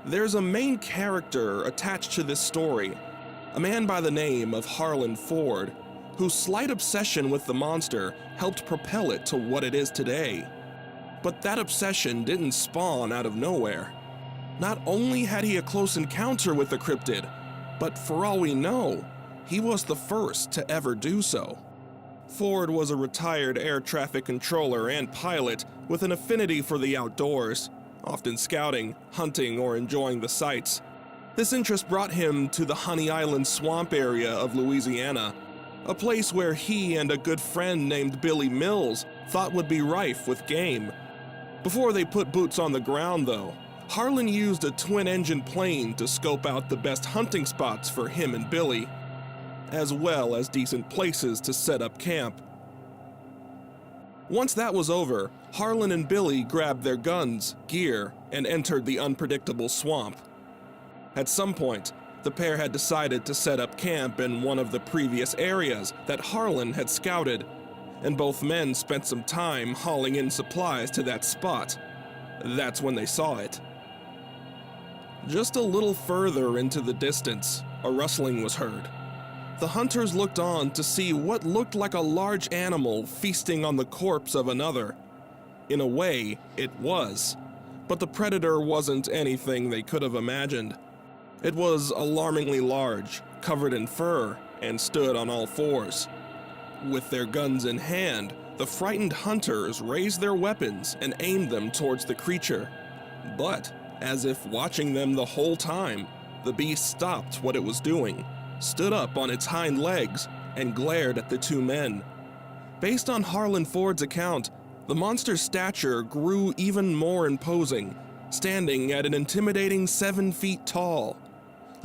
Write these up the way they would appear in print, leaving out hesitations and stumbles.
There's a main character attached to this story, a man by the name of Harlan Ford, whose slight obsession with the monster helped propel it to what it is today. But that obsession didn't spawn out of nowhere. Not only had he a close encounter with the cryptid, but for all we know, he was the first to ever do so. Ford was a retired air traffic controller and pilot with an affinity for the outdoors, often scouting, hunting, or enjoying the sights. This interest brought him to the Honey Island swamp area of Louisiana, a place where he and a good friend named Billy Mills thought would be rife with game. Before they put boots on the ground, though, Harlan used a twin-engine plane to scope out the best hunting spots for him and Billy, as well as decent places to set up camp. Once that was over, Harlan and Billy grabbed their guns, gear, and entered the unpredictable swamp. At some point, the pair had decided to set up camp in one of the previous areas that Harlan had scouted, and both men spent some time hauling in supplies to that spot. That's when they saw it. Just a little further into the distance, a rustling was heard. The hunters looked on to see what looked like a large animal feasting on the corpse of another. In a way, it was, but the predator wasn't anything they could have imagined. It was alarmingly large, covered in fur, and stood on all fours. With their guns in hand, the frightened hunters raised their weapons and aimed them towards the creature. But, as if watching them the whole time, the beast stopped what it was doing, stood up on its hind legs, and glared at the two men. Based on Harlan Ford's account, the monster's stature grew even more imposing, standing at an intimidating 7 feet tall,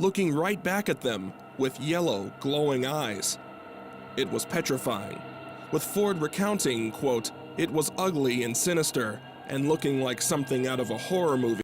looking right back at them with yellow, glowing eyes. It was petrifying, with Ford recounting, quote, "It was ugly and sinister, and looking like something out of a horror movie."